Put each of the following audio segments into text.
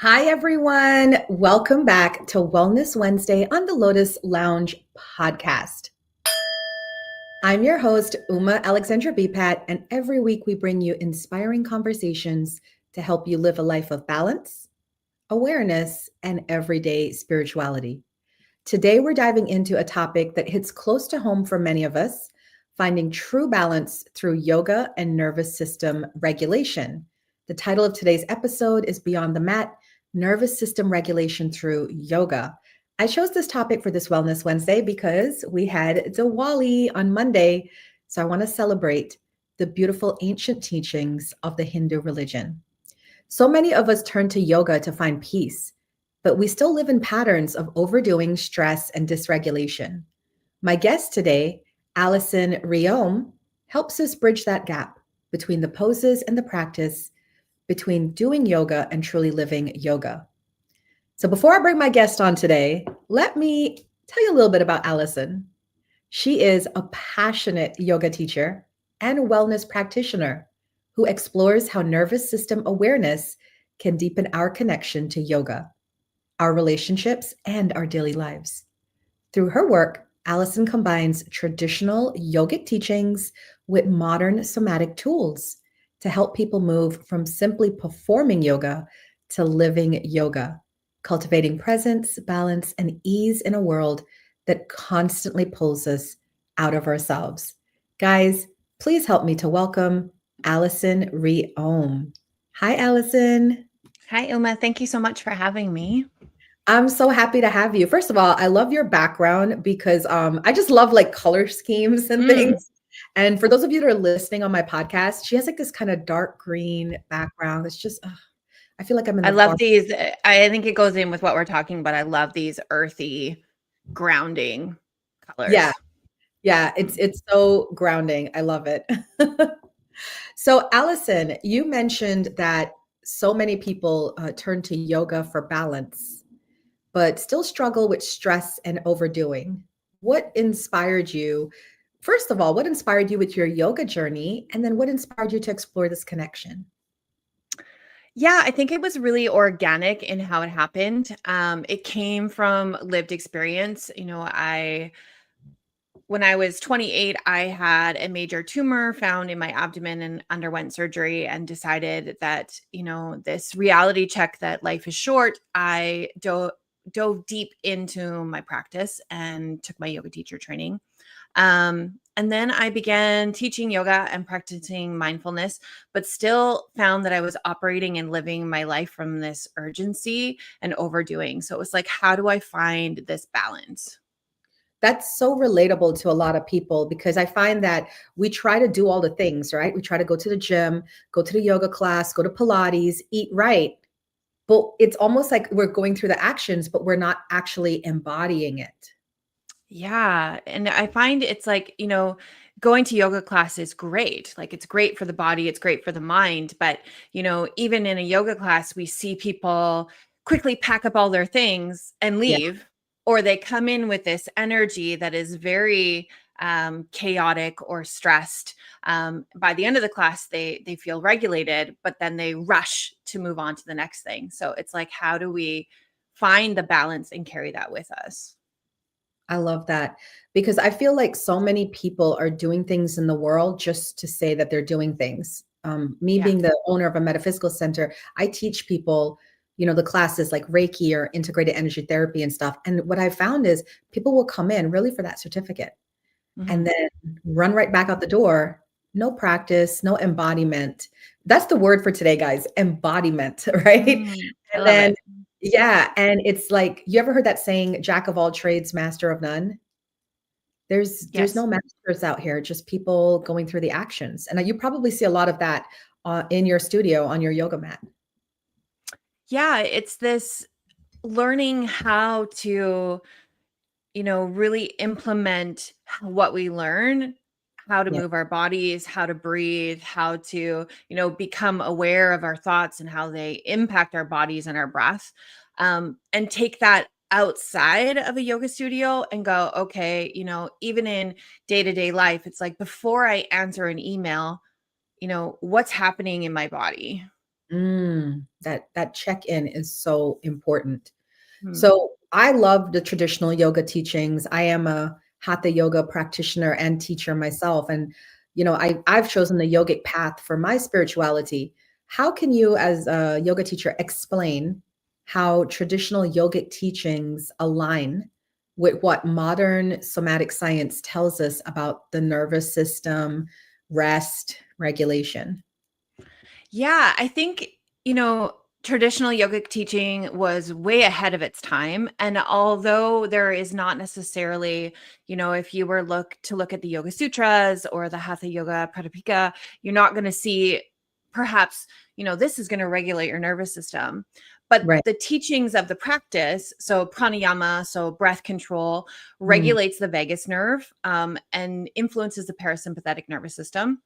Hi, everyone. Welcome back to Wellness Wednesday on the Lotus Lounge Podcast. I'm your host, Uma Alexandra Bipat, and every week we bring you inspiring conversations to help you live a life of balance, awareness, and everyday spirituality. Today, we're diving into a topic that hits close to home for many of us, finding true balance through yoga and nervous system regulation. The title of today's episode is Beyond the Mat: Nervous System Regulation Through Yoga. I chose this topic for this Wellness Wednesday because we had Diwali on Monday. So I want to celebrate the beautiful ancient teachings of the Hindu religion. So many of us turn to yoga to find peace, but we still live in patterns of overdoing, stress, and dysregulation. My guest today, Allison Riome, helps us bridge that gap between the poses and the practice, between doing yoga and truly living yoga. So before I bring my guest on today, let me tell you a little bit about Allison. She is a passionate yoga teacher and wellness practitioner who explores how nervous system awareness can deepen our connection to yoga, our relationships, and our daily lives. Through her work, Allison combines traditional yogic teachings with modern somatic tools to help people move from simply performing yoga to living yoga, cultivating presence, balance, and ease in a world that constantly pulls us out of ourselves. Guys, please help me to welcome Allison Riome. Hi, Allison. Hi, Uma. Thank you so much for having me. I'm so happy to have you. First of all, I love your background because I just love like color schemes and Mm, things. And for those of you that are listening on my podcast, she has like this kind of dark green background. It's just, I feel like I'm in I the love far. these. I think it goes in with what we're talking about. I love these earthy, grounding Yeah, colors. yeah, it's so grounding. I love it. So, Allison, you mentioned that so many people turn to yoga for balance, but still struggle with stress and overdoing. What inspired you? First of all, what inspired you with your yoga journey? And then what inspired you to explore this connection? Yeah, I think it was really organic in how it happened. It came from lived experience. When I was 28, I had a major tumor found in my abdomen and underwent surgery and decided that, this reality check that life is short. I dove deep into my practice and took my yoga teacher training. And then I began teaching yoga and practicing mindfulness, but still found that I was operating and living my life from this urgency and overdoing. So it was like, how do I find this balance? That's so relatable to a lot of people because I find that we try to do all the things, right? We try to go to the gym, go to the yoga class, go to Pilates, eat right. But it's almost like we're going through the actions, but we're not actually embodying it. Yeah. And I find it's like, going to yoga class is great. Like it's great for the body, it's great for the mind. But, even in a yoga class, we see people quickly pack up all their things and Yeah. leave, or they come in with this energy that is very chaotic or stressed. By the end of the class, they feel regulated, but then they rush to move on to the next thing. So it's like, how do we find the balance and carry that with us? I love that because I feel like so many people are doing things in the world just to say that they're doing things. Me Yeah. being the owner of a metaphysical center, I teach people, the classes like Reiki or integrated energy therapy and stuff. And what I found is people will come in really for that certificate and Mhm. then run right back out the door. No practice, no embodiment. That's the word for today, guys, embodiment, right? I And love then, it. yeah, and it's like, you ever heard that saying, jack of all trades, master of none? There's Yes. no masters out here, just people going through the actions. And you probably see a lot of that in your studio on your yoga mat. Yeah, it's this learning how to, really implement what we learn, how to Yeah. move our bodies, how to breathe, how to, become aware of our thoughts and how they impact our bodies and our breath. And take that outside of a yoga studio and go, okay, even in day to day life, it's like before I answer an email, what's happening in my body? That check-in is so important. Hmm. So I love the traditional yoga teachings. I am a hatha yoga practitioner and teacher myself. And, I've chosen the yogic path for my spirituality. How can you, as a yoga teacher, explain how traditional yogic teachings align with what modern somatic science tells us about the nervous system, rest, regulation? Yeah, I think, traditional yogic teaching was way ahead of its time. And although there is not necessarily, if you were look at the Yoga Sutras or the Hatha Yoga Pradipika, you're not going to see perhaps, this is going to regulate your nervous system. But Right. the teachings of the practice, so pranayama, so breath control, Mm, regulates the vagus nerve and influences the parasympathetic nervous system.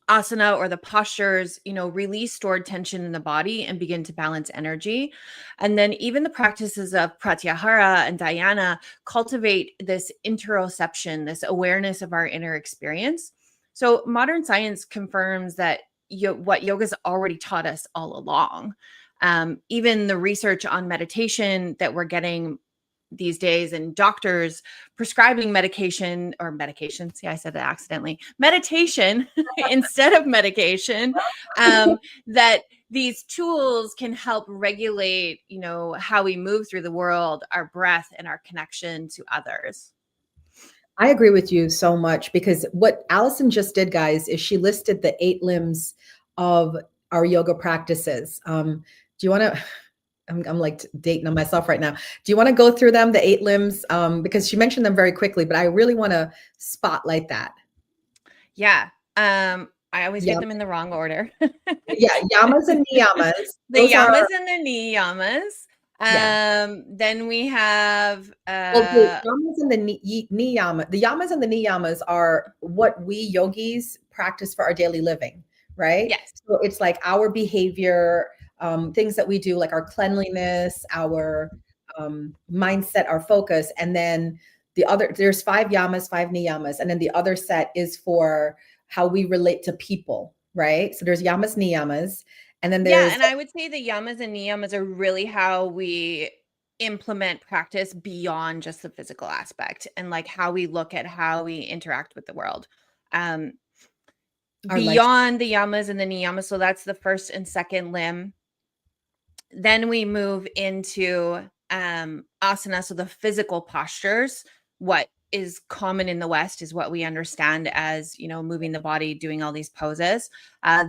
Asana, or the postures, release stored tension in the body and begin to balance energy. And then even the practices of pratyahara and dhyana cultivate this interoception, this awareness of our inner experience. So modern science confirms that what yoga's already taught us all along. Even the research on meditation that we're getting these days, and doctors prescribing medications. Yeah, I said that accidentally. Meditation instead of medication. That these tools can help regulate, how we move through the world, our breath, and our connection to others. I agree with you so much because what Allison just did, guys, is she listed the 8 limbs of our yoga practices. Do you want to? I'm like dating on myself right now. Do you want to go through them, the 8 limbs? Because she mentioned them very quickly, but I really want to spotlight that. Yeah. I always get Yeah, them in the wrong order. yeah, yamas and niyamas. The Those are yamas and the niyamas. yeah. Then we have Well, the yamas and the yamas and the niyamas are what we yogis practice for our daily living, right? yes. So it's like our behavior, things that we do, like our cleanliness, our mindset, our focus, and then there's 5 yamas, 5 niyamas, and then the other set is for how we relate to people, right? So there's yamas, niyamas, and then Yeah, there's and I would say the yamas and niyamas are really how we implement practice beyond just the physical aspect, and like how we look at how we interact with the world. Um, our life. Beyond the yamas and the niyamas, so that's the first and second limb. Then we move into asana, so the physical postures. What is common in the West is what we understand as, moving the body, doing all these poses.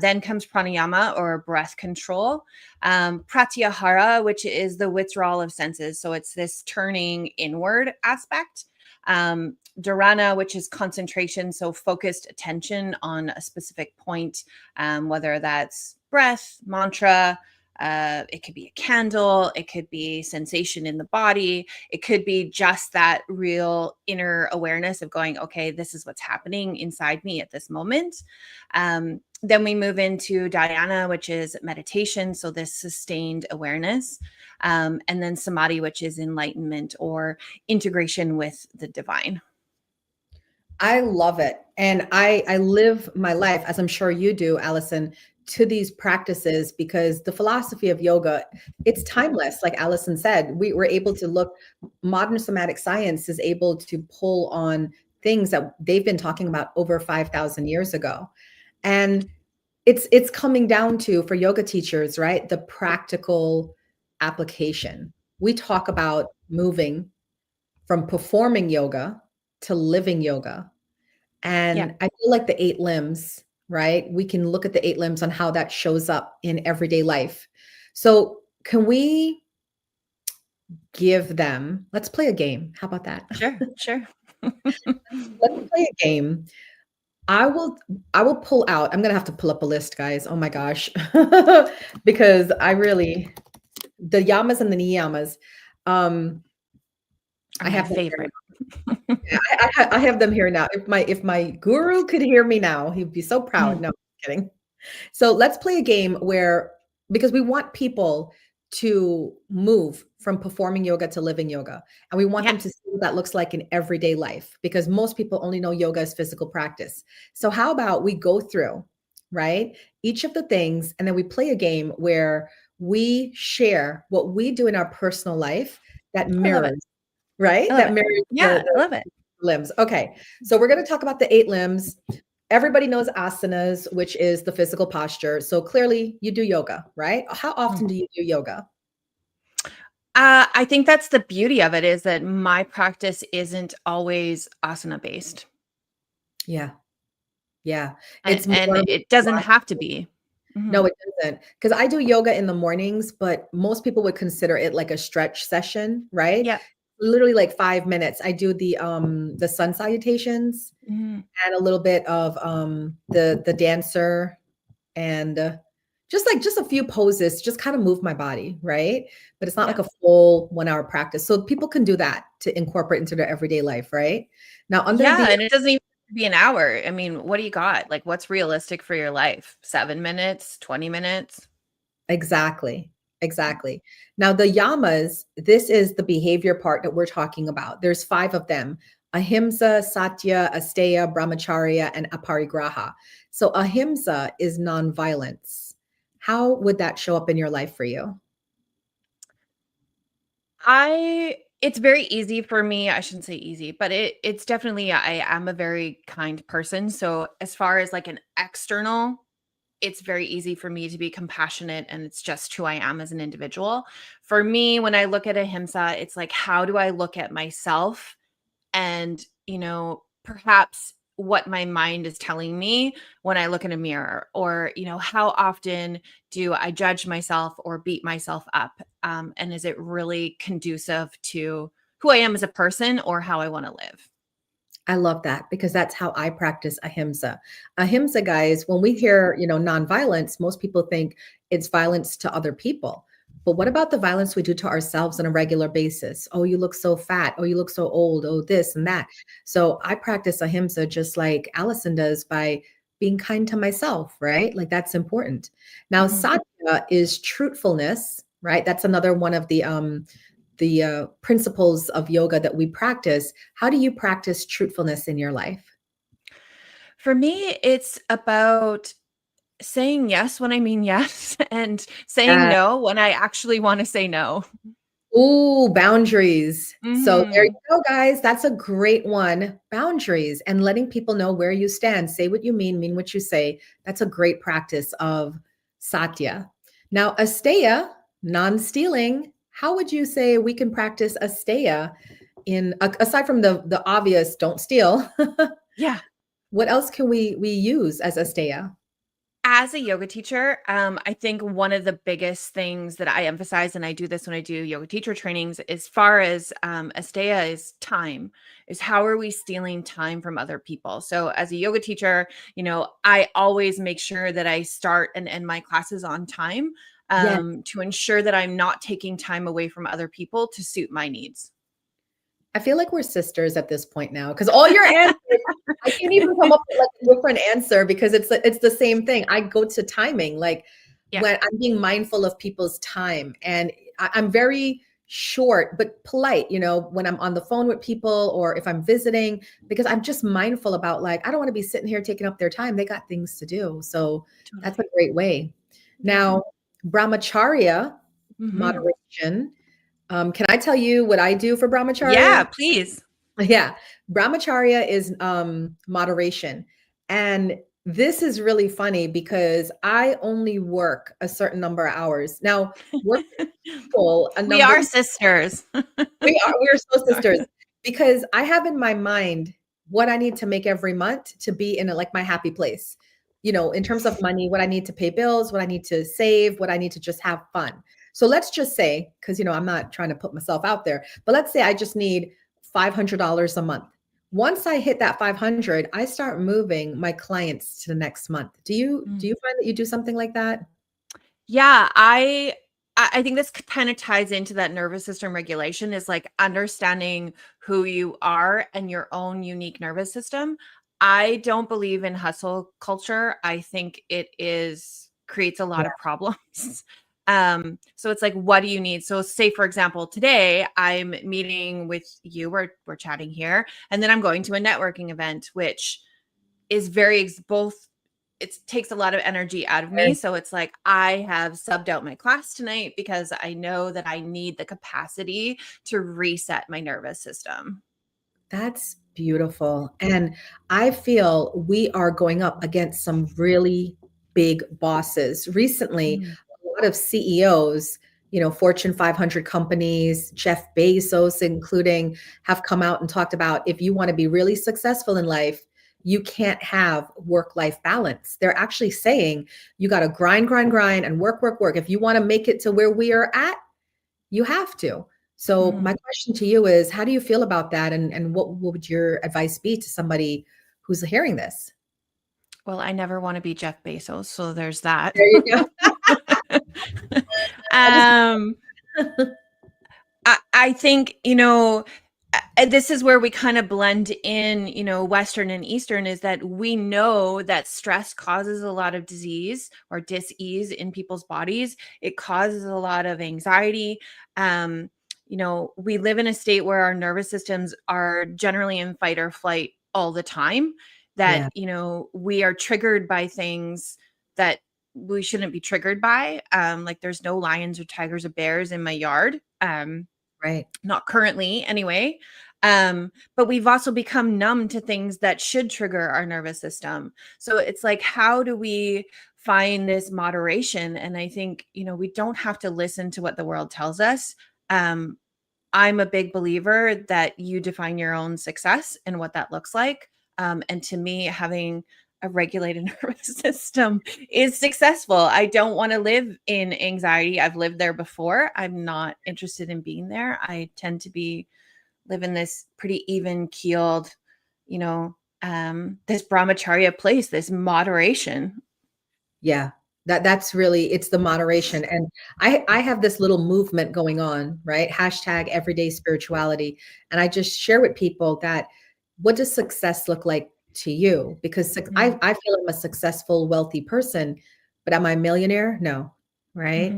Then comes pranayama, or breath control. Pratyahara, which is the withdrawal of senses, so it's this turning inward aspect. Dharana, which is concentration, so focused attention on a specific point, whether that's breath, mantra, it could be a candle, it could be sensation in the body, it could be just that real inner awareness of going, okay, this is what's happening inside me at this moment. Then we move into dhyana, which is meditation, so this sustained awareness. And then samadhi, which is enlightenment or integration with the divine. I love it. And I live my life, as I'm sure you do, Allison, to these practices because the philosophy of yoga, it's timeless. Like Allison said, we were able to look, modern somatic science is able to pull on things that they've been talking about over 5,000 years ago. And it's coming down to, for yoga teachers, right, the practical application. We talk about moving from performing yoga to living yoga. Yeah, And I feel like the 8 limbs, right? We can look at the 8 limbs on how that shows up in everyday life. So, can we give them, let's play a game. How about that? sure, sure. Let's play a game. I will I will pull out. I'm going to have to pull up a list, guys. Oh my gosh. Because I really, the yamas and the niyamas, um Are I my have them here. favorite. Yeah, I have them here now. If my guru could hear me now, he'd be so proud. No, I'm kidding. So let's play a game where, because we want people to move from performing yoga to living yoga. And we want them to Yes. see what that looks like in everyday life because most people only know yoga as physical practice. So how about we go through right? Each of the things, and then we play a game where we share what we do in our personal life that I love it. mirrors, right? I love That it. mirrors Yeah, I love it. the limbs. Okay. So we're going to talk about the 8 limbs. Everybody knows asanas, which is the physical posture. So clearly you do yoga, right? How often Mhm. do you do yoga? I think that's the beauty of it, is that my practice isn't always asana based, Yeah. Yeah. and It's and more it doesn't have to be. no, Mhm. it doesn't. Because I do yoga in the mornings, but most people would consider it like a stretch session, right? Yep. Literally like 5 minutes. I do the sun salutations Mhm. and a little bit of the dancer and just a few poses, just kind of move my body, right? But it's not like Yeah. a full 1 hour practice. So people can do that to incorporate into their everyday life, right? Now under Yeah, the and it doesn't even have to be an hour. I mean, what do you got? Like, what's realistic for your life? 7 minutes, 20 minutes? exactly. Exactly. Now, the yamas, this is the behavior part that we're talking about. There's 5 of them: ahimsa, satya, asteya, brahmacharya, and aparigraha. So, ahimsa is nonviolence. How would that show up in your life for you? It's very easy for me. I shouldn't say easy, but it's definitely, I am a very kind person. So as far as like an external, it's very easy for me to be compassionate, and it's just who I am as an individual. For me, when I look at ahimsa, it's like, how do I look at myself, and perhaps what my mind is telling me when I look in a mirror, or how often do I judge myself or beat myself up, and is it really conducive to who I am as a person or how I want to live? I love that because that's how I practice ahimsa. Ahimsa, guys, when we hear, nonviolence, most people think it's violence to other people. But what about the violence we do to ourselves on a regular basis? Oh, you look so fat. Oh, you look so old. Oh, this and that. So I practice ahimsa just like Allison does by being kind to myself, right? Like that's important. Now, Mhm. satya is truthfulness, right? That's another one of the principles of yoga that we practice. How do you practice truthfulness in your life? For me, it's about saying yes when I mean yes, and saying Uh, no when I actually want to say no. ooh, boundaries. So there you Mhm. go, guys. That's a great one. Boundaries and letting people know where you stand. Say what you mean what you say. That's a great practice of satya. Now, asteya, non-stealing. How would you say we can practice asteya aside from the obvious don't steal? Yeah. What else can we use as asteya? As a yoga teacher, I think one of the biggest things that I emphasize, and I do this when I do yoga teacher trainings, as far as asteya is time, is how are we stealing time from other people? So as a yoga teacher, I always make sure that I start and end my classes on time, Yeah. to ensure that I'm not taking time away from other people to suit my needs. I feel like we're sisters at this point now because all your answers, I can't even come up with like a different answer because it's the same thing. I go to timing, like Yeah, when I'm being mindful of people's time, and I'm very short but polite, when I'm on the phone with people or if I'm visiting, because I'm just mindful about like I don't want to be sitting here taking up their time. They got things to do, so that's a totally. great way. Yeah. Now, brahmacharya, Hmm. moderation. Can I tell you what I do for Yeah, brahmacharya? please. Yeah, brahmacharya is moderation. And this is really funny because I only work a certain number of hours. Now, work people a We number are sisters. we're so We are. sisters because I have in my mind what I need to make every month to be in like my happy place. In terms of money, what I need to pay bills, what I need to save, what I need to just have fun. So let's just say, because I'm not trying to put myself out there, but let's say I just need $500 a month. Once I hit that 500, I start moving my clients to the next month. Do you find that you do something like that? Yeah, I think this kind of ties into that nervous system regulation, is like understanding who you are and your own unique nervous system. I don't believe in hustle culture. I think it is creates a lot Yeah. of problems. So it's like, what do you need? So say for example, today I'm meeting with you, we're chatting here, and then I'm going to a networking event, which is both it takes a lot of energy out of me. So it's like I have subbed out my class tonight because I know that I need the capacity to reset my nervous system. That's beautiful. And I feel we are going up against some really big bosses. Recently, Mm. a lot of CEOs, Fortune 500 companies, Jeff Bezos including, have come out and talked about if you want to be really successful in life, you can't have work-life balance. They're actually saying you got to grind, grind, grind, and work, work, work. If you want to make it to where we are at, you have to. So my Mm. question to you is, how do you feel about that? And what would your advice be to somebody who's hearing this? Well, I never want to be Jeff Bezos, so there's that. There you go. I just um I think, this is where we kind of blend in, Western and Eastern, is that we know that stress causes a lot of disease or dis-ease in people's bodies. It causes a lot of anxiety. We live in a state where our nervous systems are generally in fight or flight all the time, that, yeah, we are triggered by things that we shouldn't be triggered by. Like there's no lions or tigers or bears in my yard. right. Not currently anyway. But we've also become numb to things that should trigger our nervous system. So it's like, how do we find this moderation? And I think, we don't have to listen to what the world tells us. I'm a big believer that you define your own success and what that looks like. And to me, having a regulated nervous system is successful. I don't want to live in anxiety. I've lived there before. I'm not interested in being there. I tend to live in this pretty even keeled, this brahmacharya place, this moderation. Yeah. That's really, it's the moderation. And I have this little movement going on, right? Hashtag everyday spirituality. And I just share with people that, what does success look like to you? Because Mm. I feel I'm a successful, wealthy person, but am I a millionaire? No. Right.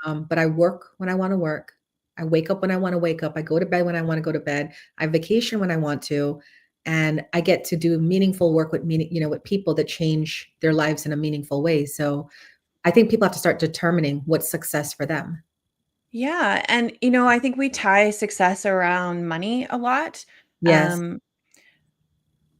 Mhm. But I work when I want to work. I wake up when I want to wake up. I go to bed when I want to go to bed. I vacation when I want to. And I get to do meaningful work with with people that change their lives in a meaningful way. So I think people have to start determining what's success for them. Yeah. And, I think we tie success around money a lot. Yes, Um,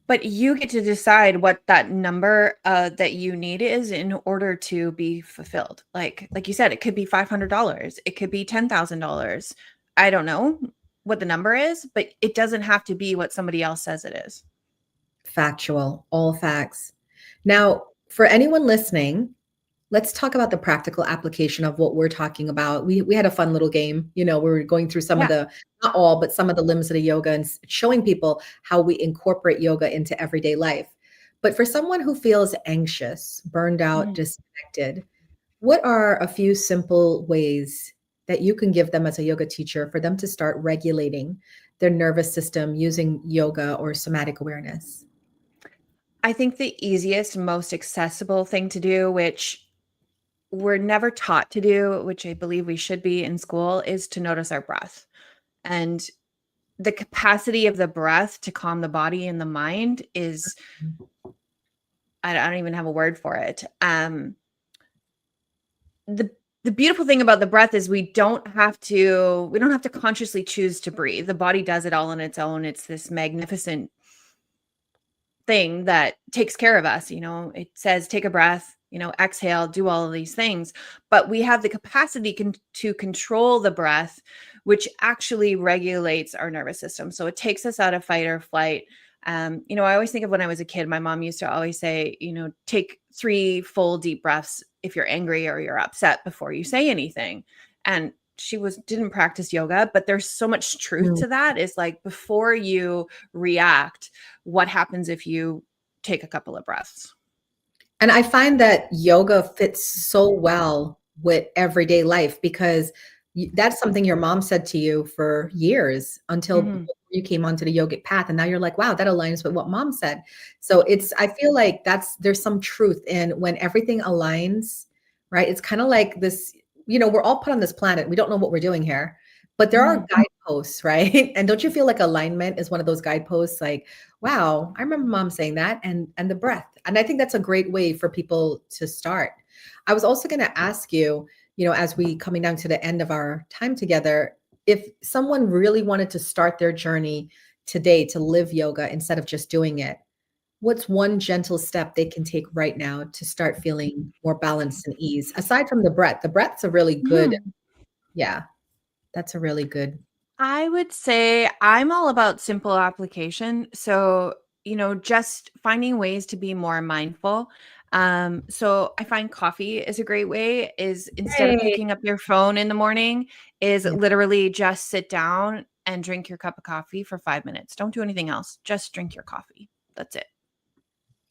But you get to decide what that number, that you need is in order to be fulfilled. Like you said, it could be $500, it could be $10,000. I don't know what the number is, but it doesn't have to be what somebody else says it is. factual, all facts. Now, for anyone listening, let's talk about the practical application of what we're talking about. We had a fun little game, we were going through some of Yeah. the, not all, but some of the limbs of the yoga and showing people how we incorporate yoga into everyday life. But for someone who feels anxious, burned out, Mhm. disconnected, what are a few simple ways that you can give them as a yoga teacher for them to start regulating their nervous system using yoga or somatic awareness? I think the easiest, most accessible thing to do, which we're never taught to do, which I believe we should be in school, is to notice our breath. And the capacity of the breath to calm the body and the mind is, I don't even have a word for it. The beautiful thing about the breath is we don't have to consciously choose to breathe. The body does it all on its own. It's this magnificent thing that takes care of us. It says take a breath, exhale, do all of these things, but we have the capacity to control the breath, which actually regulates our nervous system. So it takes us out of fight or flight. I always think of when I was a kid, my mom used to always say, take 3 full deep breaths if you're angry or you're upset before you say anything. And she didn't practice yoga, but there's so much truth Mm. to that. Is like, before you react, what happens if you take a couple of breaths? And I find that yoga fits so well with everyday life because that's something your mom said to you for years until Mhm. you came onto the yogic path. And now you're like, wow, that aligns with what mom said. So I feel like there's some truth in when everything aligns, right? It's kind of like this, we're all put on this planet. We don't know what we're doing here, But there are Mhm. guideposts, right? And don't you feel like alignment is one of those guideposts? Like, wow, I remember mom saying that, and the breath. And I think that's a great way for people to start. I was also going to ask you, as we coming down to the end of our time together, if someone really wanted to start their journey today to live yoga instead of just doing it, what's one gentle step they can take right now to start feeling more balance and ease? Aside from the breath, the breath's a really good, Mhm. yeah, that's a really good. I would say I'm all about simple application. So, just finding ways to be more mindful. So I find coffee is a great way is instead of Right. picking up your phone in the morning, is Yeah. literally just sit down and drink your cup of coffee for 5 minutes. Don't do anything else. Just drink your coffee. That's it.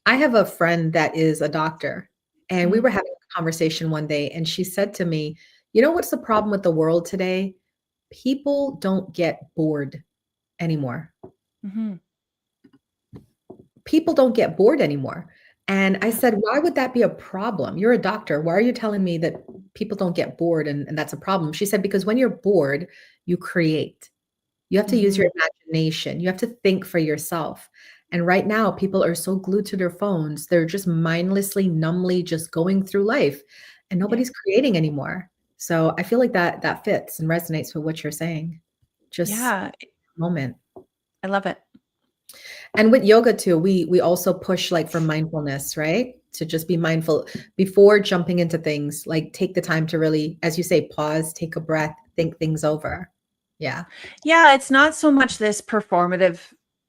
I have a friend that is a doctor, and we Mhm. were having a conversation one day, and she said to me, "You know what's the problem with the world today? People don't get bored anymore. Mhm. People don't get bored anymore." And I Yeah. said, "Why would that be a problem? You're a doctor. Why are you telling me that people don't get bored and that's a problem?" She said, "Because when you're bored, you create. You have to use your Mhm. imagination. You have to think for yourself. And right now, people are so glued to their phones. They're just mindlessly, numbly just going through life, and Yeah. nobody's creating anymore." So I feel like that fits and resonates with what you're saying. Just Yeah. moment. I love it. And with yoga too, we also push like for mindfulness, right? To just be mindful before jumping into things, like take the time to really, as you say, pause, take a breath, think things over. Yeah. Yeah, it's not so much this performative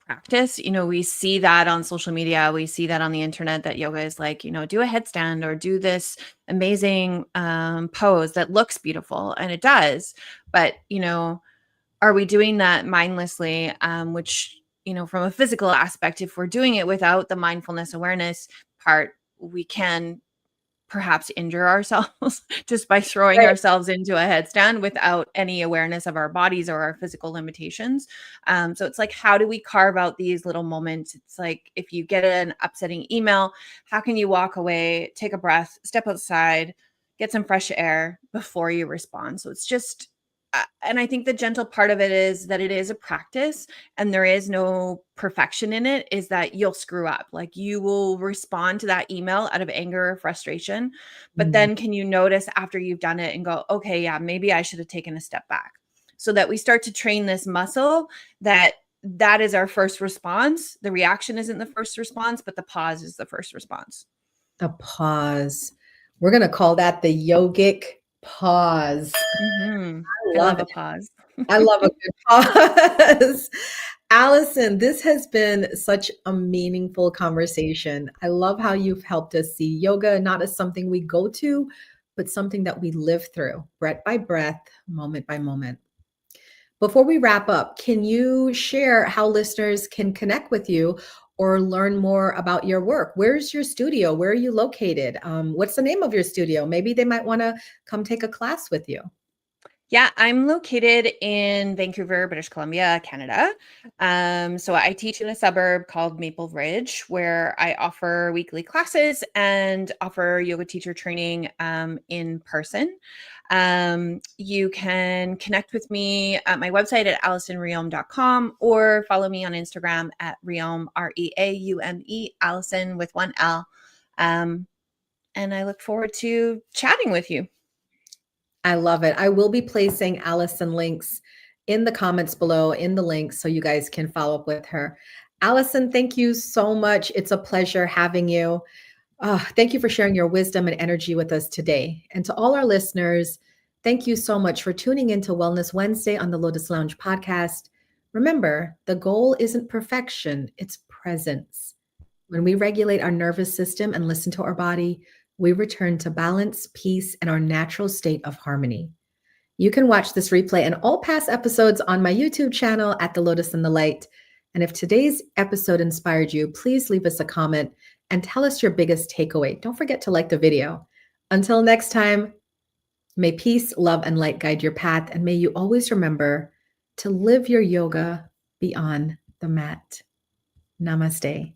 practice. We see that on social media. We see that on the internet that yoga is like, do a headstand or do this amazing pose that looks beautiful. And it does. But, are we doing that mindlessly? Which, from a physical aspect, if we're doing it without the mindfulness awareness part, we can perhaps injure ourselves just by throwing Right. ourselves into a headstand without any awareness of our bodies or our physical limitations. So it's like, how do we carve out these little moments? It's like if you get an upsetting email, how can you walk away, take a breath, step outside, get some fresh air before you respond? So it's just, and I think the gentle part of it is that it is a practice and there is no perfection in it, is that you'll screw up. Like you will respond to that email out of anger or frustration. But Mm. then can you notice after you've done it and go, okay, yeah, maybe I should have taken a step back, so that we start to train this muscle that is our first response. The reaction isn't the first response, but the pause is the first response. A pause. We're gonna call that the yogic pause. I I love love it. a pause. I love a good pause. Allison, this has been such a meaningful conversation. I love how you've helped us see yoga not as something we go to, but something that we live through, breath by breath, moment by moment. Before we wrap up, can you share how listeners can connect with you or learn more about your work? Where's your studio? Where are you located? What's the name of your studio? Maybe they might want to come take a class with you. Yeah, I'm located in Vancouver, British Columbia, Canada. So I teach in a suburb called Maple Ridge, where I offer weekly classes and offer yoga teacher training in person. You can connect with me at my website at AllisonReaume.com or follow me on Instagram at Reaume, Reaume, Allison with one L. Um, and I look forward to chatting with you. I love it. I will be placing Allison links in the comments below in the links so you guys can follow up with her. Allison, thank you so much. It's a pleasure having you. Thank you for sharing your wisdom and energy with us today. And to all our listeners, thank you so much for tuning into Wellness Wednesday on the Lotus Lounge podcast. Remember, the goal isn't perfection, it's presence. When we regulate our nervous system and listen to our body, we return to balance, peace, and our natural state of harmony. You can watch this replay and all past episodes on my YouTube channel at The Lotus and the Light. And if today's episode inspired you, please leave us a comment and tell us your biggest takeaway. Don't forget to like the video. Until next time, may peace, love, and light guide your path. And may you always remember to live your yoga beyond the mat. Namaste.